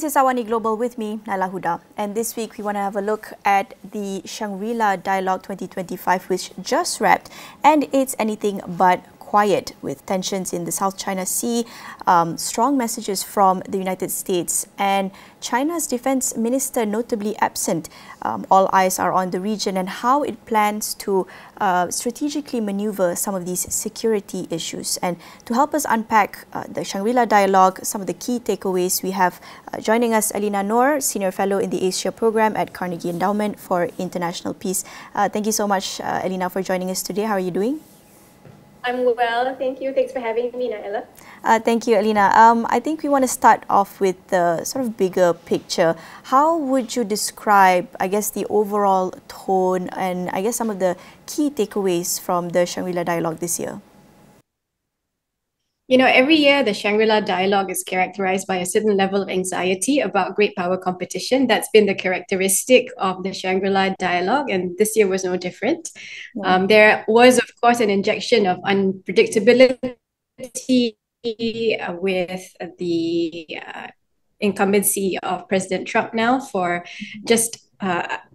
This is AWANI Global with me, Nailah Huda. And this week we want to have a look at the Shangri-La Dialogue 2025, which just wrapped, and it's anything but quiet, with tensions in the South China Sea, strong messages from the United States, and China's defense minister notably absent. All eyes are on the region and how it plans to strategically maneuver some of these security issues. And to help us unpack the Shangri-La Dialogue, some of the key takeaways, we have joining us Elina Noor, Senior Fellow in the Asia Program at Carnegie Endowment for International Peace. Thank you so much, Elina, for joining us today. How are you doing? I'm well, thank you. Thanks for having me, Nailah. Thank you, Elina. I think we want to start off with the sort of bigger picture. How would you describe, I guess, the overall tone and I guess some of the key takeaways from the Shangri-La Dialogue this year? You know, every year the Shangri-La Dialogue is characterized by a certain level of anxiety about great power competition. That's been the characteristic of the Shangri-La Dialogue, and this year was no different. Yeah. There was, of course, an injection of unpredictability with the incumbency of President Trump now for just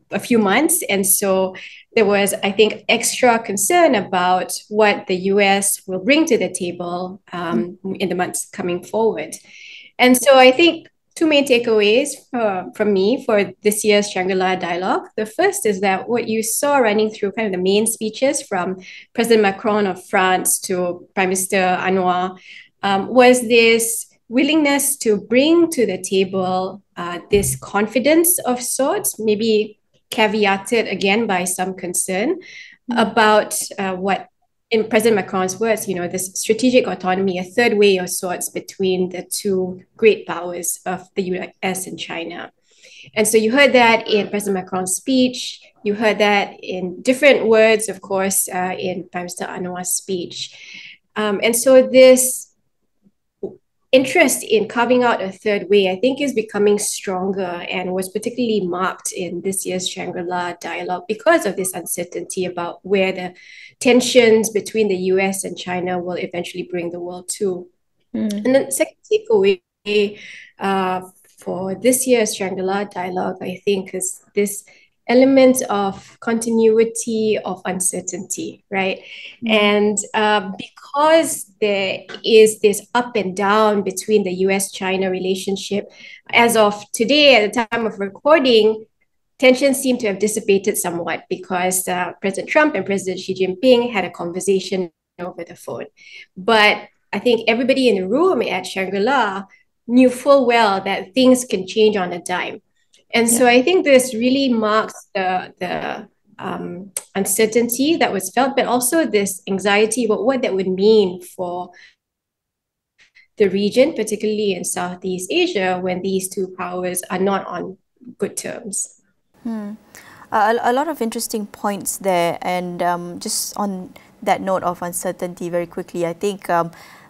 a few months. And so there was, I think, extra concern about what the US will bring to the table in the months coming forward. And so I think two main takeaways from me for this year's Shangri-La Dialogue. The first is that what you saw running through kind of the main speeches from President Macron of France to Prime Minister Anwar was this willingness to bring to the table this confidence of sorts, maybe caveated again by some concern about what, in President Macron's words, you know, this strategic autonomy, a third way of sorts between the two great powers of the US and China. And so you heard that in President Macron's speech. You heard that in different words, of course, in Prime Minister Anwar's speech. And so this interest in carving out a third way, I think, is becoming stronger and was particularly marked in this year's Shangri-La Dialogue because of this uncertainty about where the tensions between the US and China will eventually bring the world to. And then the second takeaway for this year's Shangri-La Dialogue, I think, is this element of continuity of uncertainty, right? And because there is this up and down between the US-China relationship, as of today, at the time of recording, tensions seem to have dissipated somewhat because President Trump and President Xi Jinping had a conversation over the phone. But I think everybody in the room at Shangri-La knew full well that things can change on a dime. And so I think this really marks the uncertainty that was felt, but also this anxiety about what that would mean for the region, particularly in Southeast Asia, when these two powers are not on good terms. A lot of interesting points there. And just on that note of uncertainty, very quickly, I think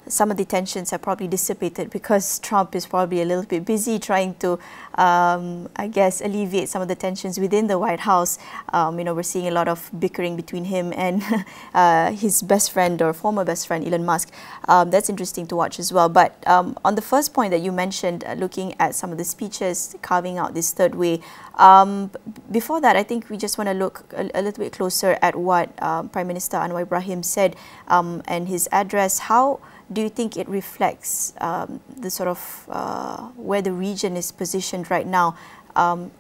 some of the tensions have probably dissipated because Trump is probably a little bit busy trying to, I guess, alleviate some of the tensions within the White House. You know, we're seeing a lot of bickering between him and his best friend or former best friend, Elon Musk. That's interesting to watch as well. But on the first point that you mentioned, looking at some of the speeches, carving out this third way, before that, I think we just want to look a little bit closer at what Prime Minister Anwar Ibrahim said and his address. How do you think it reflects the sort of where the region is positioned right now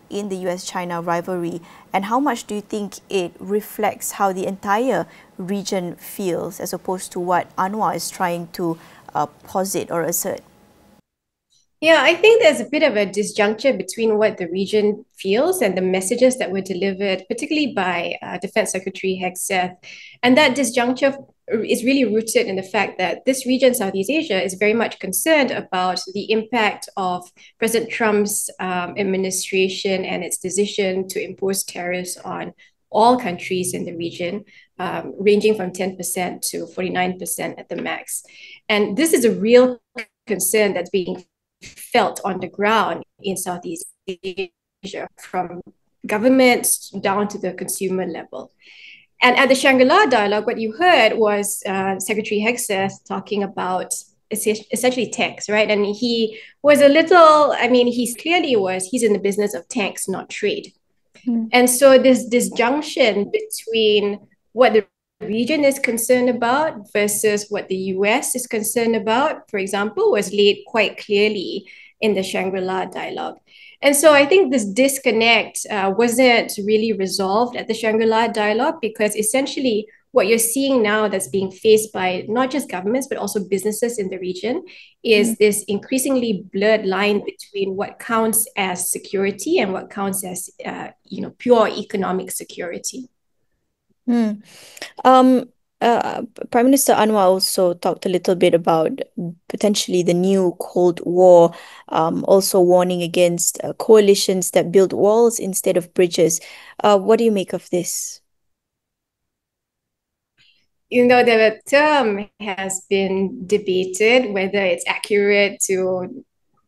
in the US-China rivalry? And how much do you think it reflects how the entire region feels as opposed to what Anwar is trying to posit or assert? Yeah, I think there's a bit of a disjuncture between what the region feels and the messages that were delivered, particularly by Defense Secretary Hegseth. And that disjuncture is really rooted in the fact that this region, Southeast Asia, is very much concerned about the impact of President Trump's administration and its decision to impose tariffs on all countries in the region, ranging from 10% to 49% at the max. And this is a real concern that's being felt on the ground in Southeast Asia, from governments down to the consumer level. And at the Shangri-La Dialogue, what you heard was Secretary Hegseth talking about essentially tanks, right? And he was a little, I mean, he's in the business of tanks, not trade. And so this disjunction between what the region is concerned about versus what the US is concerned about, for example, was laid quite clearly in the Shangri-La Dialogue. And so I think this disconnect wasn't really resolved at the Shangri-La Dialogue, because essentially what you're seeing now that's being faced by not just governments, but also businesses in the region is this increasingly blurred line between what counts as security and what counts as, pure economic security. Mm. Um, Prime Minister Anwar also talked a little bit about potentially the new Cold War, also warning against coalitions that build walls instead of bridges. What do you make of this? The term has been debated whether it's accurate to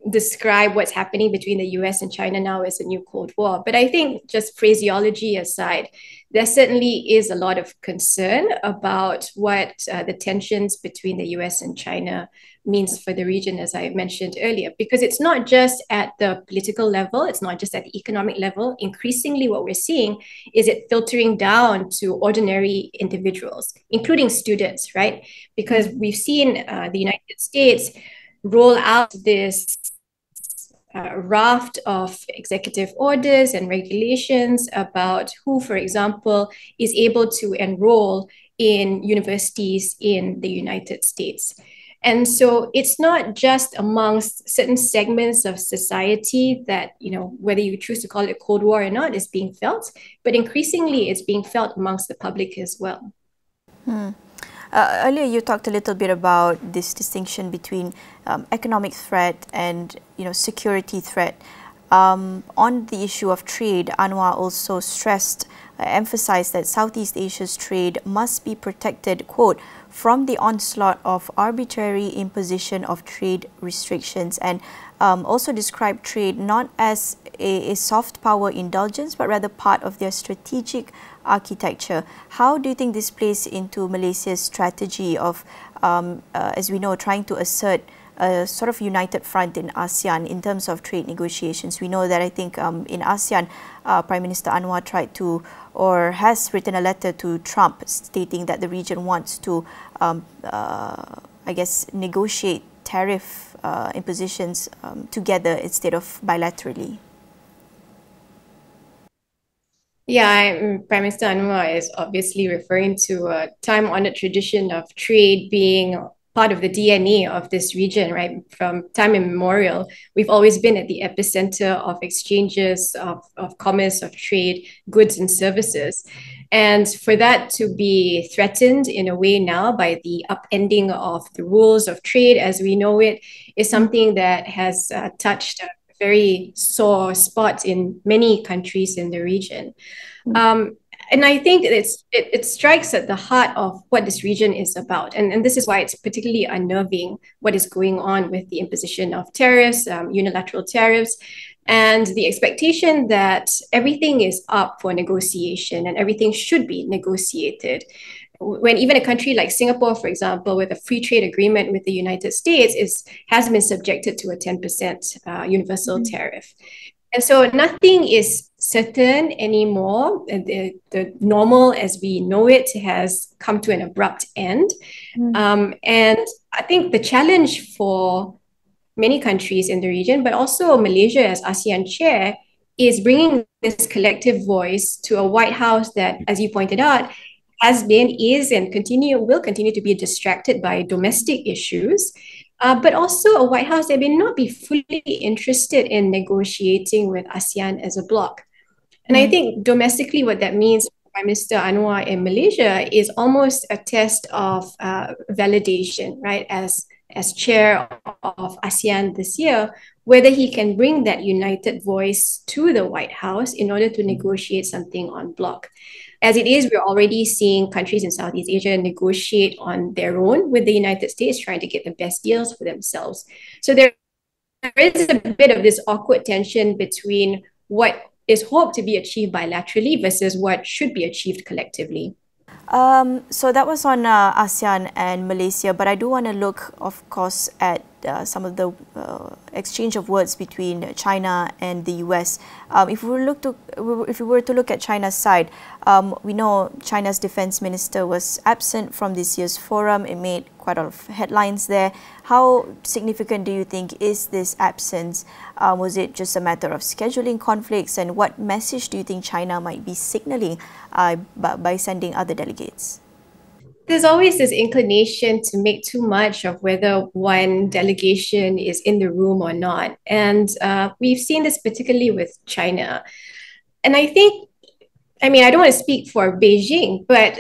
describe what's happening between the US and China now as a new Cold War. But I think, just phraseology aside, there certainly is a lot of concern about what the tensions between the US and China means for the region, as I mentioned earlier, because it's not just at the political level, it's not just at the economic level. Increasingly, what we're seeing is it filtering down to ordinary individuals, including students, right? Because we've seen the United States roll out this raft of executive orders and regulations about who, for example, is able to enroll in universities in the United States. And so it's not just amongst certain segments of society that, whether you choose to call it Cold War or not, is being felt, but increasingly it's being felt amongst the public as well. Earlier, you talked a little bit about this distinction between economic threat and security threat. On the issue of trade, Anwar also emphasized that Southeast Asia's trade must be protected, quote, from the onslaught of arbitrary imposition of trade restrictions, and also described trade not as a soft power indulgence, but rather part of their strategic architecture. How do you think this plays into Malaysia's strategy of, as we know, trying to assert a sort of united front in ASEAN in terms of trade negotiations? We know that I think in ASEAN, Prime Minister Anwar tried to, or has written a letter to Trump stating that the region wants to, I guess, negotiate tariff impositions together instead of bilaterally. Yeah, Prime Minister Anwar is obviously referring to a time-honored tradition of trade being part of the DNA of this region, right? From time immemorial, we've always been at the epicenter of exchanges of commerce, of trade, goods and services. And for that to be threatened in a way now by the upending of the rules of trade as we know it is something that has touched very sore spot in many countries in the region. And I think it strikes at the heart of what this region is about. And this is why it's particularly unnerving what is going on with the imposition of tariffs, unilateral tariffs, and the expectation that everything is up for negotiation and everything should be negotiated. When even a country like Singapore, for example, with a free trade agreement with the United States has been subjected to a 10% universal tariff. And so nothing is certain anymore. The normal as we know it has come to an abrupt end. And I think the challenge for many countries in the region, but also Malaysia as ASEAN chair, is bringing this collective voice to a White House that, as you pointed out, has been, is, and will continue to be distracted by domestic issues, but also a White House that may not be fully interested in negotiating with ASEAN as a bloc. And I think domestically, what that means for Prime Minister Anwar in Malaysia is almost a test of validation, right? As chair of ASEAN this year, whether he can bring that united voice to the White House in order to negotiate something en bloc. As it is, we're already seeing countries in Southeast Asia negotiate on their own with the United States, trying to get the best deals for themselves. So there is a bit of this awkward tension between what is hoped to be achieved bilaterally versus what should be achieved collectively. So that was on ASEAN and Malaysia, but I do want to look, of course, at some of the exchange of words between China and the US. If we were to look at China's side, we know China's defense minister was absent from this year's forum. It made quite a lot of headlines there. How significant do you think is this absence? Was it just a matter of scheduling conflicts? And what message do you think China might be signaling by sending other delegates? There's always this inclination to make too much of whether one delegation is in the room or not. And we've seen this particularly with China. And I think, I mean, I don't want to speak for Beijing, but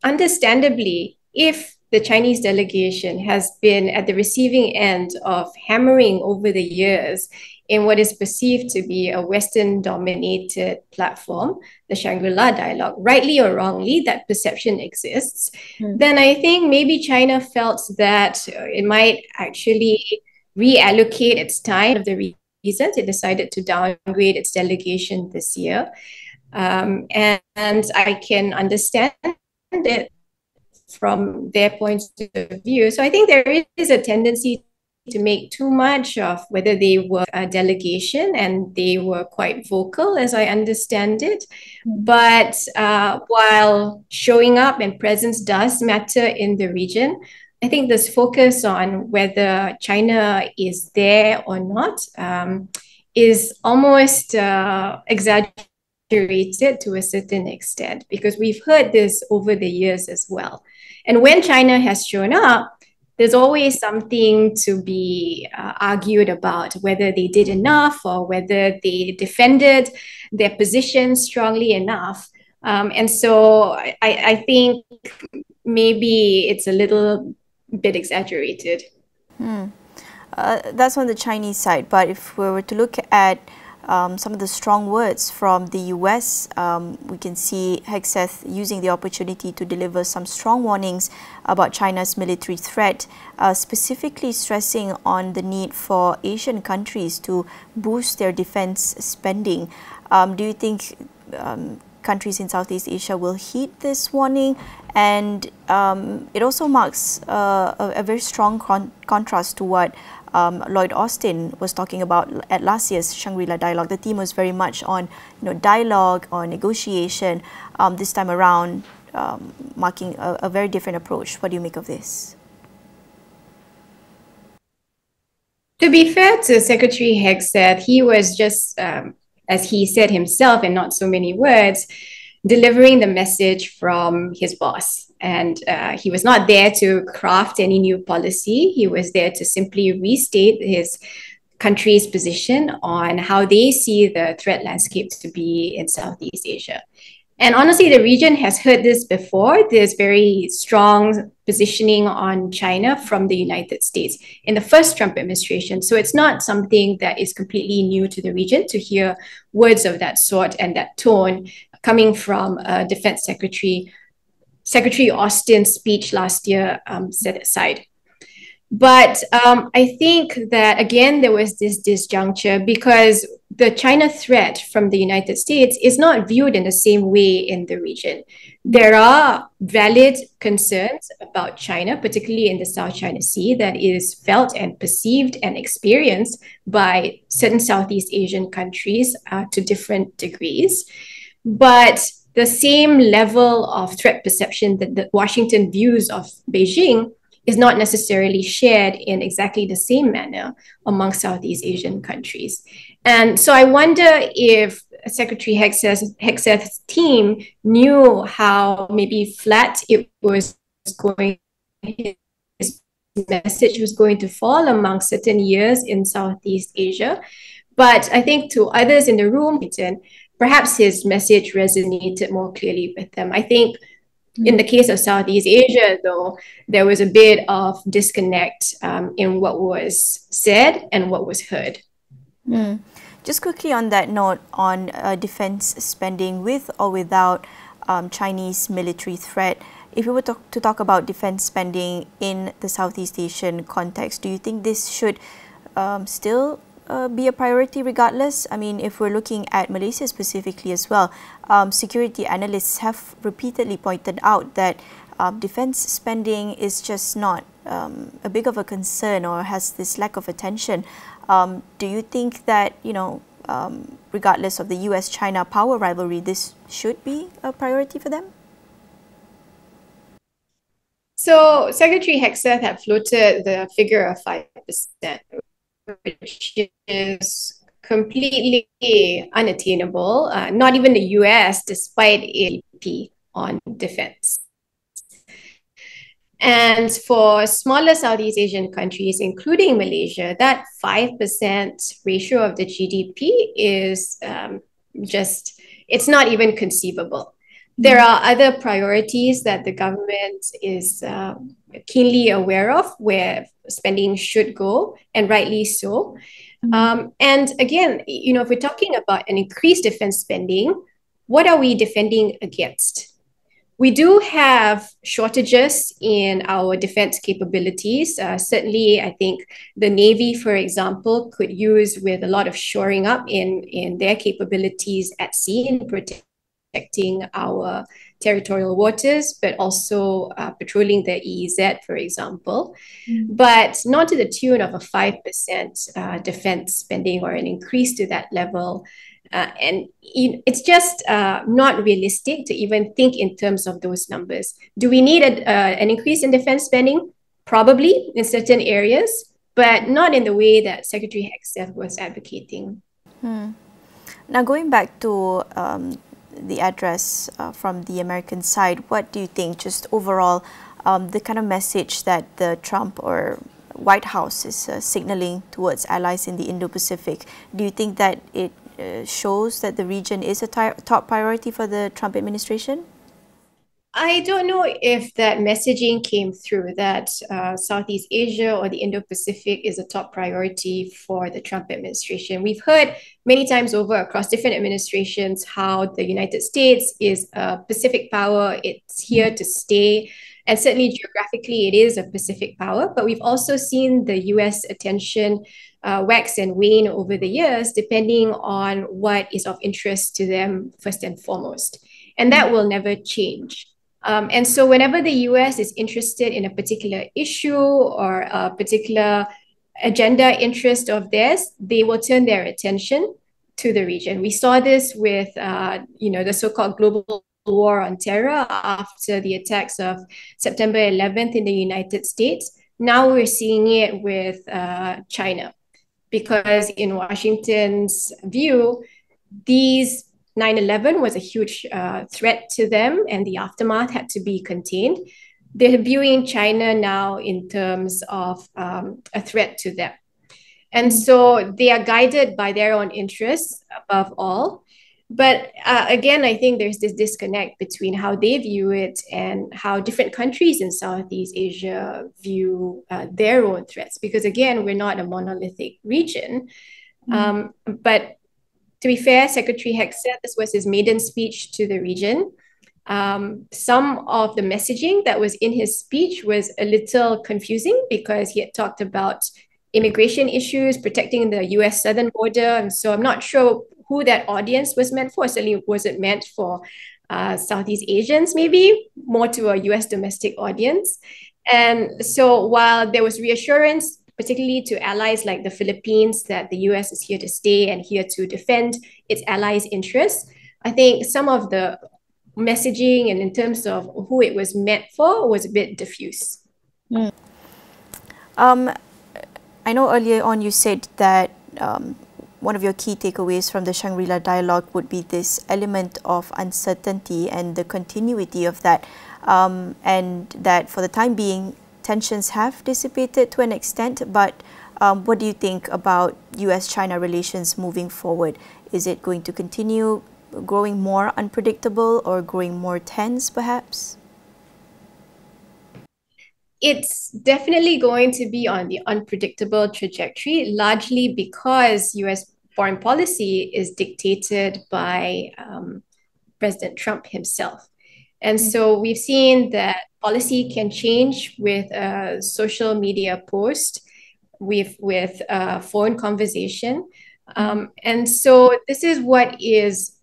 understandably, if the Chinese delegation has been at the receiving end of hammering over the years in what is perceived to be a Western-dominated platform, the Shangri-La Dialogue, rightly or wrongly, that perception exists, then I think maybe China felt that it might actually reallocate its time. Of the reasons it decided to downgrade its delegation this year. And I can understand it from their point of view. So I think there is a tendency to make too much of whether they were a delegation, and they were quite vocal, as I understand it. But while showing up and presence does matter in the region, I think this focus on whether China is there or not is almost exaggerated to a certain extent, because we've heard this over the years as well. And when China has shown up, there's always something to be argued about, whether they did enough or whether they defended their position strongly enough. And so I think maybe it's a little bit exaggerated. That's on the Chinese side, but if we were to look at some of the strong words from the US, we can see Hegseth using the opportunity to deliver some strong warnings about China's military threat, specifically stressing on the need for Asian countries to boost their defense spending. Do you think countries in Southeast Asia will heed this warning? And it also marks a very strong contrast to what Lloyd Austin was talking about at last year's Shangri-La Dialogue. The theme was very much on, dialogue or negotiation. This time around, marking a very different approach. What do you make of this? To be fair to Secretary Hegseth, he was just, as he said himself in not so many words, delivering the message from his boss. And he was not there to craft any new policy. He was there to simply restate his country's position on how they see the threat landscape to be in Southeast Asia. And honestly, the region has heard this before. There's very strong positioning on China from the United States in the first Trump administration. So it's not something that is completely new to the region to hear words of that sort and that tone coming from Defense Secretary Austin's speech last year set aside. But I think that, again, there was this disjuncture because the China threat from the United States is not viewed in the same way in the region. There are valid concerns about China, particularly in the South China Sea, that is felt and perceived and experienced by certain Southeast Asian countries to different degrees. But the same level of threat perception that Washington views of Beijing is not necessarily shared in exactly the same manner among Southeast Asian countries. And so I wonder if Secretary Hegseth's team knew how maybe flat it was going, his message was going to fall among certain years in Southeast Asia. But I think to others in the room, perhaps his message resonated more clearly with them. I think in the case of Southeast Asia, though, there was a bit of disconnect in what was said and what was heard. Just quickly on that note, on defense spending with or without Chinese military threat, if we were to talk about defense spending in the Southeast Asian context, do you think this should still be a priority regardless? I mean, if we're looking at Malaysia specifically as well, security analysts have repeatedly pointed out that defense spending is just not a big of a concern or has this lack of attention. Do you think that, regardless of the US-China power rivalry, this should be a priority for them? So Secretary Hegseth had floated the figure of 5%, which is completely unattainable. Not even the US, despite GDP on defense. And for smaller Southeast Asian countries, including Malaysia, that 5% ratio of the GDP is it's not even conceivable. There are other priorities that the government is keenly aware of where spending should go, and rightly so. And again, if we're talking about an increased defense spending, what are we defending against? We do have shortages in our defense capabilities. Certainly, I think the Navy, for example, could use with a lot of shoring up in their capabilities at sea in protecting our territorial waters, but also patrolling the EEZ, for example, but not to the tune of a 5% defense spending or an increase to that level. And it's just not realistic to even think in terms of those numbers. Do we need an increase in defense spending? Probably in certain areas, but not in the way that Secretary Hegseth was advocating. Now, going back to the address from the American side, what do you think, just overall, the kind of message that the Trump or White House is signaling towards allies in the Indo-Pacific? Do you think that it shows that the region is a top priority for the Trump administration? I don't know if that messaging came through that Southeast Asia or the Indo-Pacific is a top priority for the Trump administration. We've heard many times over across different administrations how the United States is a Pacific power. It's here to stay. And certainly geographically, it is a Pacific power. But we've also seen the US attention wax and wane over the years, depending on what is of interest to them first and foremost. And that will never change. And so whenever the US is interested in a particular issue or a particular agenda interest of theirs, they will turn their attention to the region. We saw this with, the so-called global war on terror after the attacks of September 11th in the United States. Now we're seeing it with China, because in Washington's view, these 9/11 was a huge threat to them, and the aftermath had to be contained. They're viewing China now in terms of a threat to them. And so they are guided by their own interests above all. But again, I think there's this disconnect between how they view it and how different countries in Southeast Asia view their own threats. Because again, we're not a monolithic region. But to be fair, Secretary Hegseth, this was his maiden speech to the region. Some of the messaging that was in his speech was a little confusing because he had talked about immigration issues, protecting the US southern border. And so I'm not sure who that audience was meant for. Certainly was it meant for Southeast Asians, maybe more to a US domestic audience. And so while there was reassurance, particularly to allies like the Philippines, that the US is here to stay and here to defend its allies' interests, I think some of the messaging and in terms of who it was meant for was a bit diffuse. I know earlier on you said that one of your key takeaways from the Shangri-La Dialogue would be this element of uncertainty and the continuity of that, and that for the time being, tensions have dissipated to an extent, but what do you think about US-China relations moving forward? Is it going to continue growing more unpredictable or growing more tense, perhaps? It's definitely going to be on the unpredictable trajectory, largely because US foreign policy is dictated by President Trump himself. And so we've seen that policy can change with a social media post. with foreign conversation. And so this is what is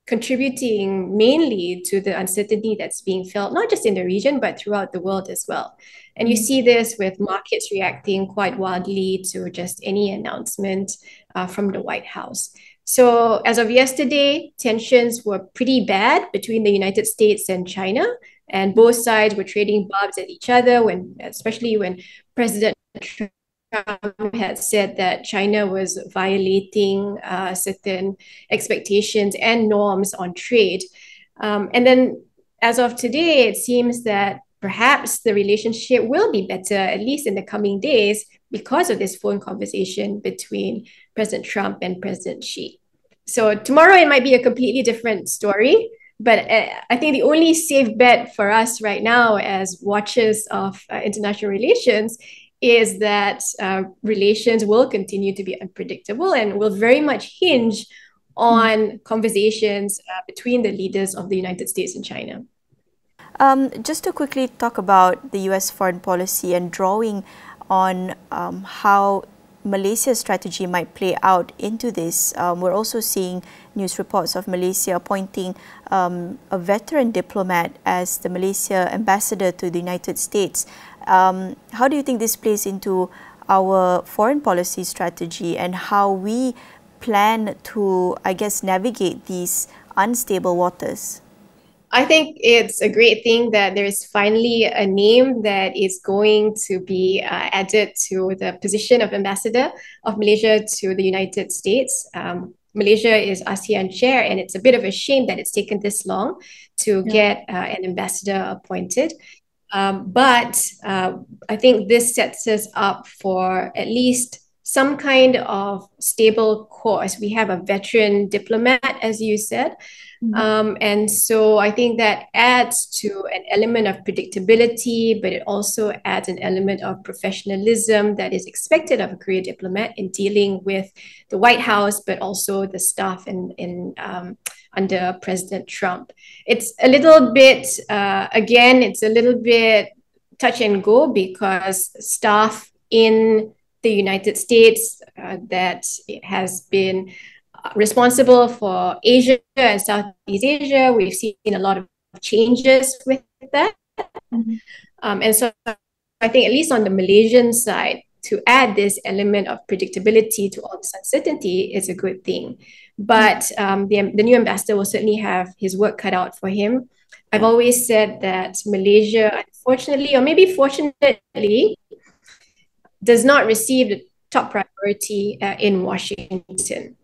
contributing mainly to the uncertainty that's being felt, not just in the region, but throughout the world as well. And you see this with markets reacting quite wildly to just any announcement from the White House. So as of yesterday, tensions were pretty bad between the United States and China, and both sides were trading barbs at each other, especially when President Trump had said that China was violating certain expectations and norms on trade. And then as of today, it seems that perhaps the relationship will be better, at least in the coming days, because of this phone conversation between President Trump and President Xi. So tomorrow it might be a completely different story. But I think the only safe bet for us right now as watchers of international relations is that relations will continue to be unpredictable and will very much hinge on conversations between the leaders of the United States and China. Just to quickly talk about the US foreign policy and drawing on how Malaysia's strategy might play out into this, we're also seeing news reports of Malaysia appointing a veteran diplomat as the Malaysia ambassador to the United States. How do you think this plays into our foreign policy strategy and how we plan to, I guess, navigate these unstable waters? I think it's a great thing that there is finally a name that is going to be added to the position of ambassador of Malaysia to the United States. Malaysia is ASEAN chair, and it's a bit of a shame that it's taken this long to get an ambassador appointed. But I think this sets us up for at least some kind of stable course. We have a veteran diplomat, as you said. And so I think that adds to an element of predictability, but it also adds an element of professionalism that is expected of a career diplomat in dealing with the White House, but also the staff under President Trump. It's a little bit, again, it's a little bit touch and go because staff in the United States that has been responsible for Asia and Southeast Asia. We've seen a lot of changes with that. And so I think at least on the Malaysian side, to add this element of predictability to all this uncertainty is a good thing. But the new ambassador will certainly have his work cut out for him. I've always said that Malaysia, unfortunately, or maybe fortunately, does not receive the top priority in Washington.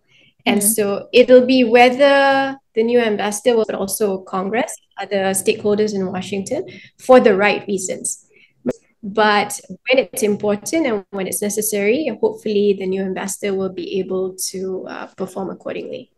And so it'll be whether the new ambassador will, but also Congress, other stakeholders in Washington, for the right reasons. But when it's important and when it's necessary, hopefully the new ambassador will be able to perform accordingly.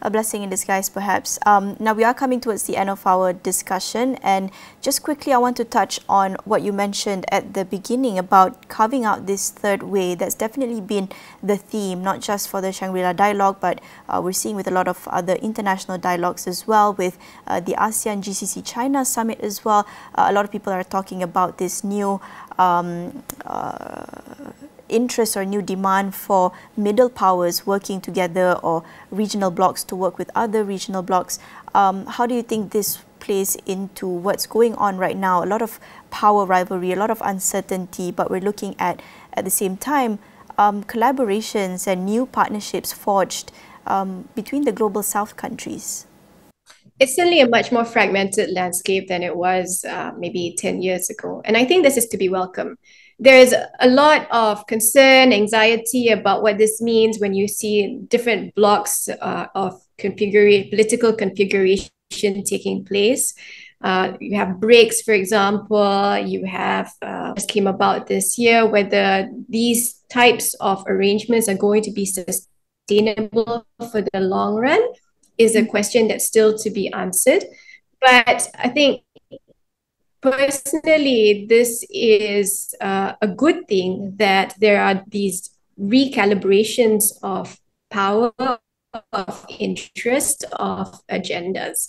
A blessing in disguise, perhaps. Now we are coming towards the end of our discussion, and just quickly I want to touch on what you mentioned at the beginning about carving out this third way. That's definitely been the theme, not just for the Shangri-La Dialogue, but we're seeing with a lot of other international dialogues as well, with the ASEAN GCC China Summit as well. A lot of people are talking about this new interest or new demand for middle powers working together or regional blocs to work with other regional blocs. How do you think this plays into what's going on right now? A lot of power rivalry, a lot of uncertainty, but we're looking at the same time, collaborations and new partnerships forged between the global South countries. It's certainly a much more fragmented landscape than it was maybe 10 years ago. And I think this is to be welcome. There's a lot of concern, anxiety about what this means when you see different blocks of political configuration taking place. You have BRICS, for example. You have just came about this year, whether these types of arrangements are going to be sustainable for the long run is a question that's still to be answered. But I think personally, this is a good thing that there are these recalibrations of power, of interest, of agendas.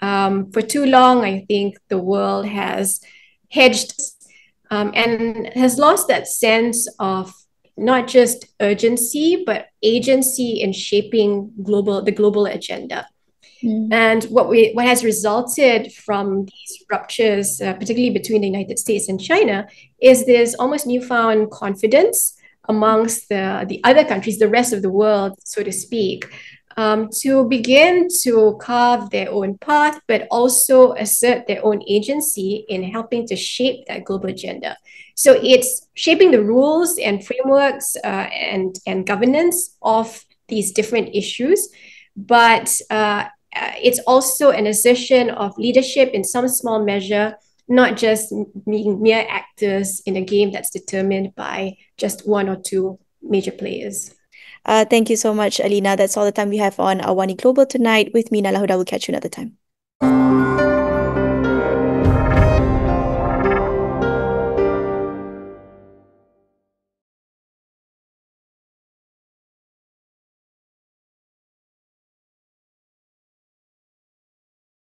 For too long, I think the world has hedged and has lost that sense of not just urgency, but agency in shaping the global agenda. And what has resulted from these ruptures, particularly between the United States and China, is this almost newfound confidence amongst the other countries, the rest of the world, so to speak, to begin to carve their own path, but also assert their own agency in helping to shape that global agenda. So it's shaping the rules and frameworks and governance of these different issues, but it's also an assertion of leadership in some small measure, not just being mere actors in a game that's determined by just one or two major players. Thank you so much, Elina. That's all the time we have on AWANI Global tonight. With me, Nailah Huda. We'll catch you another time.